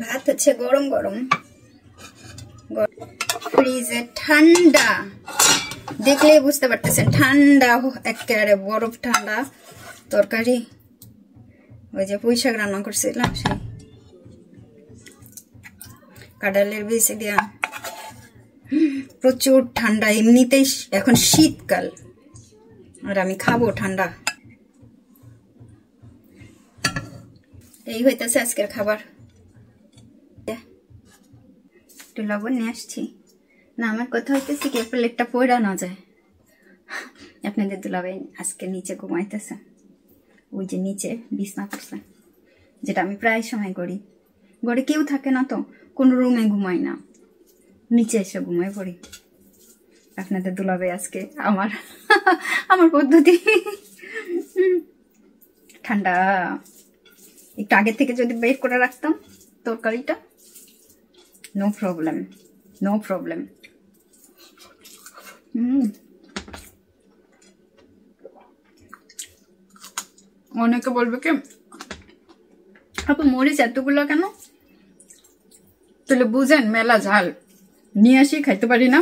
ভাত হচ্ছে গরম গরম, ফ্রিজে ঠান্ডা, দেখলেই বুঝতে পারতেছেন ঠান্ডা, একেবারে বরফ ঠান্ডা তরকারি। ওই যে পুঁই শাক রান্না করছিলাম, সেই কাঁঠালের বীজ দিয়া, প্রচুর ঠান্ডা। এমনিতেই এখন শীতকাল, আর আমি খাবো ঠান্ডা। এই হইতেছে আজকের খাবার। একটু লবণ নিয়ে আসছি। না, আমার কথা হইতেছে কি প্লেটটা পড়া না যায়। আপনাদের দুলাভাই আজকে নিচে ঘুমাইতেছে, ওই যে নিচে বিছনা করছে, যেটা আমি প্রায় সময় করি। ঘরে কেউ থাকে না তো, কোন রুমে ঘুমাই না, নিচে এসে ঘুমাই পড়ি। আপনাদের দুলাভাই আজকে আমার আমার পদ্ধতি। ঠান্ডা একটু আগে থেকে যদি বের করে রাখতাম তরকারিটা, নো প্রবলেম, নো প্রবলেম। অনেকে বলবে কি আপু মরিচ এতগুলো কেন? তাহলে বুঝেন মেলা ঝাল নিয়ে আসি, খাইতে পারি না।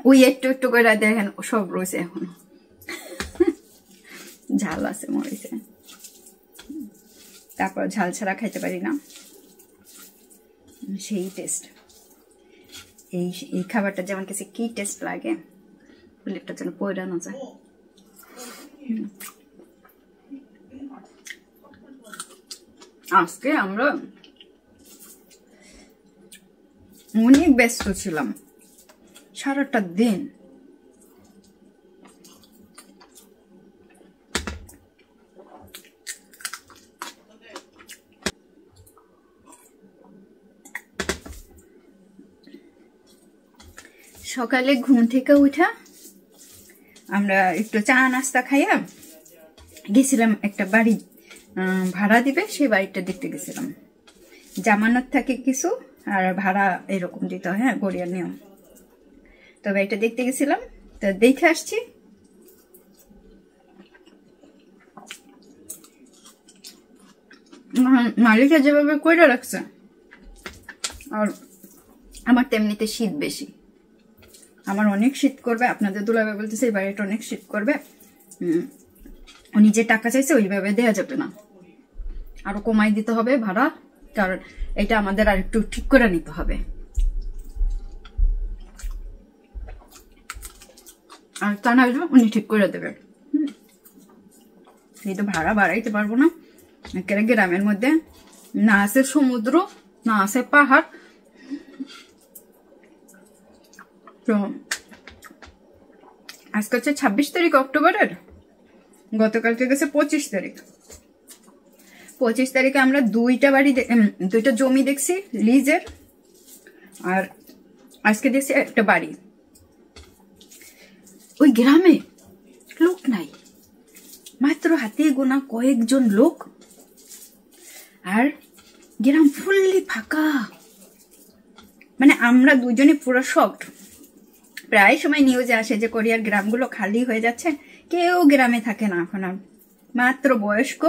ওই একটু একটু করে দেখেন সব রয়েছে এখন, ঝাল আছে মরিচে। তারপর ঝাল ছাড়া খাইতে পারি না, সেই টেস্ট। এই খাবারটা যেমন কাছে কি টেস্ট লাগে, প্লেটটা যেন পড়ানো যায়। আজকে আমরা অনেক ব্যস্ত ছিলাম সারাটা দিন। সকালে ঘুম থেকে উঠা আমরা একটু চা নাস্তা খাইয়া গেছিলাম একটা বাড়ি ভাড়া দিবে, সেই বাড়িটা দেখতে গেছিলাম। জামানত থাকে কিছু, আর ভাড়া এরকম দিতে হয়, হ্যাঁ গড়িয়ার নিয়ম। তো বাড়িটা দেখতে গেছিলাম, তো দেখে আসছি। মালিকা যেভাবে কইরা রাখছে, আর আমার তেমনিতে শীত বেশি, আমার অনেক শীত করবে। আপনাদের দুলাভাই বলতেছে এই বাড়িটা অনেক শীত করবে, উনি যে টাকা চাইছে ওইভাবে দেওয়া যাবে না, আরো কমাই দিতে হবে ভাড়া, কারণ এটা আমাদের আর একটু ঠিক করে নিতে হবে। আর তা না উনি ঠিক করে দেবে। এই তো ভাড়া বাড়াইতে পারবো না, একেবারে গ্রামের মধ্যে, না আছে সমুদ্র, না আছে পাহাড়। তো আজকে হচ্ছে 26 তারিখ অক্টোবরের, গতকালকে গেছে 25 তারিখ। 25 তারিখে আমরা দুইটা জমি দেখছি লিজের, আর আজকে দেখছি একটা বাড়ি। ওই গ্রামে লোক নাই, মাত্র হাতে গোনা কয়েকজন লোক, আর গ্রাম ফুললি ফাঁকা। মানে আমরা দুজনে পুরো শকড। প্রায় সময় নিউজে আসে যে কোরিয়ার গ্রামগুলো খালি হয়ে যাচ্ছে, কেউ গ্রামে থাকে না এখন আর, মাত্র বয়স্ক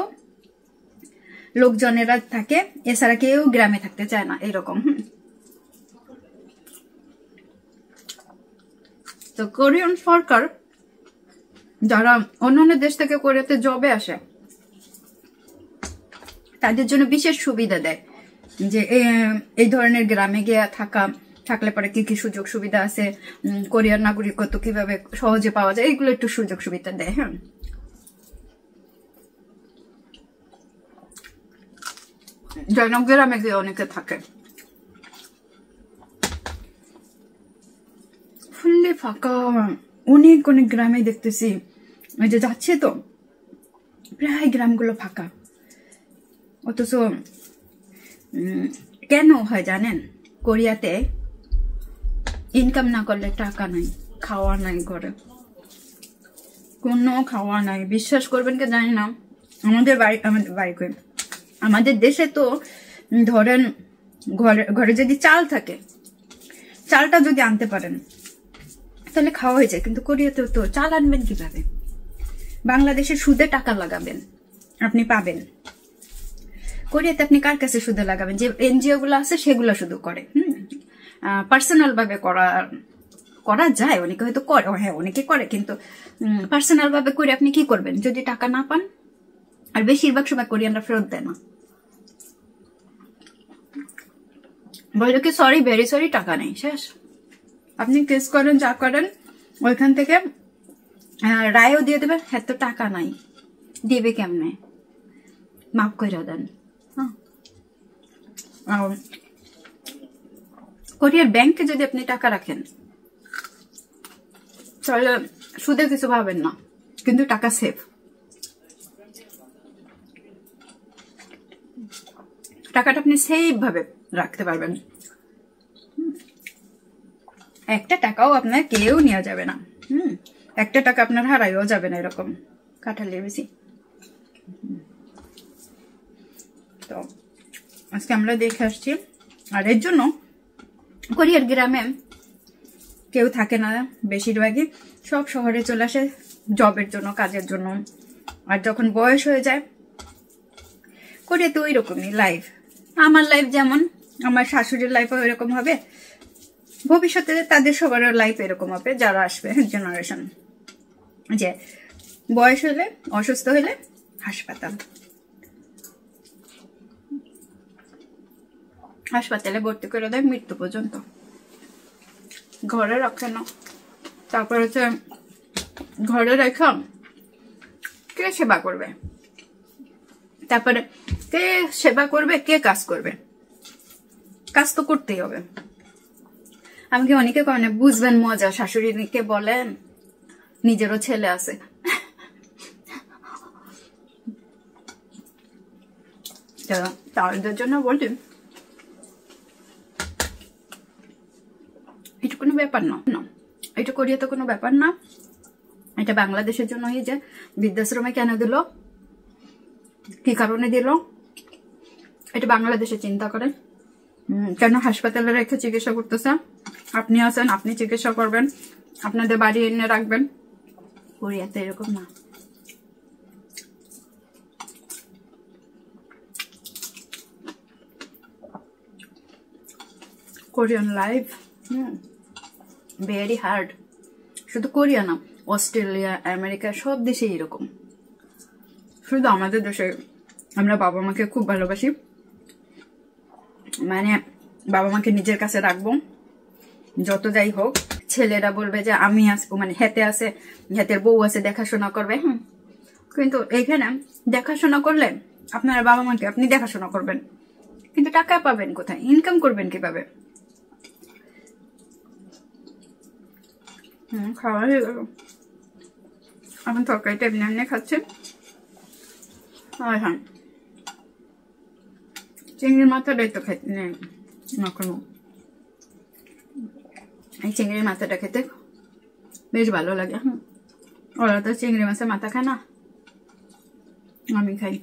লোকজনেরা থাকে, এছাড়া কেউ গ্রামে থাকতে চায় না, এরকম। তো কোরিয়ান সরকার যারা অন্যান্য দেশ থেকে কোরিয়াতে জবে আসে, তাদের জন্য বিশেষ সুবিধা দেয়, যে এই ধরনের গ্রামে গিয়ে থাকলে পরে কি কি সুযোগ সুবিধা আছে, কোরিয়ার নাগরিকত্ব কিভাবে সহজে পাওয়া যায়, এইগুলো একটু সুযোগ সুবিধা দেয়। হ্যাঁ, জয়নগর গ্রামে গিয়ে অনেকে থাকে। ফুললি ফাঁকা, অনেক অনেক গ্রামে দেখতেছি, ওই যে যাচ্ছে তো প্রায় গ্রামগুলো ফাঁকা। অথচ কেন হয় জানেন? কোরিয়াতে ইনকাম না করলে টাকা নাই, খাওয়া নাই, ঘরে কোনো খাওয়া নাই। বিশ্বাস করবেন কি জানি না, আমাদের দেশে তো ধরেন ঘরে যদি চাল থাকে, চালটা যদি আনতে পারেন তাহলে খাওয়া হয়ে যায়, কিন্তু কোরিয়াতে তো চাল আনবেন কিভাবে? বাংলাদেশে সুদে টাকা লাগাবেন, আপনি পাবেন। কোরিয়াতে আপনি কার কাছে শুধু লাগাবেন? যে এনজিও গুলো আছে সেগুলো শুধু করে। পার্সোনাল ভাবে করা যায়, অনেকে হয়তো করে, হ্যাঁ অনেকে করে, কিন্তু পার্সোনাল ভাবে করে আপনি কি করবেন যদি টাকা না পান? আর বেশিরভাগ সময় কোরিয়ানরা ফেরত দেয় না, বলে কি সরি, ভেরি সরি, টাকা নেই, শেষ। আপনি কেস করেন, যা করেন, ওইখান থেকে রায়ও দিয়ে দেবে, হ্যাঁ তো টাকা নাই, দিবে কেমনে, মাফ করে দেন। কোরিয়ার ব্যাংকে যদি আপনি টাকা রাখেন তাহলে সুদে কিছু ভাবেন না, কিন্তু টাকা সেফ। টাকাটা আপনি সেফ ভাবে রাখতে পারবেন, একটা টাকাও আপনার কেউ নেওয়া যাবে না। একটা টাকা আপনার হারাইও যাবে না, এরকম কাঁঠালের বেশি। তো আজকে আমরা দেখে আসছি। আর এর জন্য কোরিয়ার গ্রামে কেউ থাকে না, বেশিরভাগই সব শহরে চলে আসে জবের জন্য, কাজের জন্য। আর যখন বয়স হয়ে যায়, কোরিয়াতে ওই রকমই লাইফ। আমার লাইফ যেমন, আমার শাশুড়ির লাইফও এরকম হবে, ভবিষ্যতে তাদের সবার লাইফ এরকম হবে যারা আসবে জেনারেশন, যে বয়স হলে, অসুস্থ হলে হাসপাতালে ভর্তি করে দেয় মৃত্যু পর্যন্ত, ঘরে রাখে না। তারপর হচ্ছে ঘরে রেখে কে সেবা করবে, তারপরে কে সেবা করবে, কে কাজ করবে? কাজ তো করতেই হবে। আমাকে অনেকে কয় না, বুঝবেন মজা, শাশুড়িকে বলেন নিজেরও ছেলে আছে, তাদের জন্য বলি এটা কোনো ব্যাপার না, এটা কোরিয়াতে কোনো ব্যাপার না। এটা বাংলাদেশের জন্য এই যে বৃদ্ধাশ্রমে কেন দিল, কি কারণে দিল, এটা বাংলাদেশে চিন্তা করেন। কেন হাসপাতালে রেখে চিকিৎসা করতেছে? আপনি আছেন, আপনি চিকিৎসা করবেন, আপনাদের বাড়ি এনে রাখবেন। কোরিয়াতে এরকম না। Korean life very hard. শুধু কোরিয়া না, অস্ট্রেলিয়া, আমেরিকা, সব দেশে এরকম। শুধু আমাদের দেশে আমরা বাবা মাকে খুব ভালোবাসি, মানে বাবা মাকে নিজের কাছে রাখবো যত যাই হোক। ছেলেরা বলবে যে আমি মানে হেতে আছে, হেতের বউ আছে, দেখাশোনা করবে। কিন্তু এইখানে দেখাশোনা করলে আপনার বাবা মাকে আপনি দেখাশোনা করবেন, কিন্তু টাকা পাবেন কোথায়? ইনকাম করবেন কিভাবে? খাওয়া হয়ে গেল, এখন তরকারিটা এমনি এমনি খাচ্ছেন। আর হ্যাঁ, চিংড়ির মাথাটাই তো খেতে নেই মাখানো। এই চিংড়ির মাথাটা খেতে বেশ ভালো লাগে। ওরা তো চিংড়ি মাছের মাথা খায় না, আমি খাই,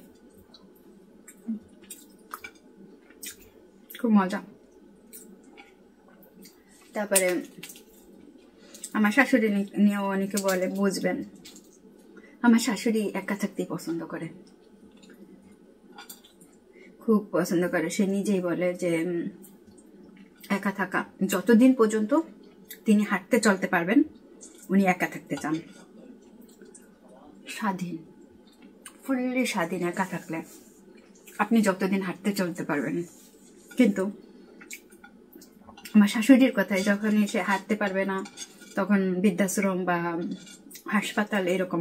খুব মজা। তারপরে আমার শাশুড়ি নিয়েও অনেকে বলে, বুঝবেন আমার শাশুড়ি একা থাকতেই পছন্দ করে, খুব পছন্দ করে। সে নিজেই বলে যে একা থাকা, যতদিন পর্যন্ত তিনি হাঁটতে চলতে পারবেন উনি একা থাকতে চান, স্বাধীন, ফুললি স্বাধীন। একা থাকলে আপনি যতদিন হাঁটতে চলতে পারবেন। কিন্তু আমার শাশুড়ির কথায় যখন সে হাঁটতে পারবে না, তখন বৃদ্ধাশ্রম বা হাসপাতাল এরকম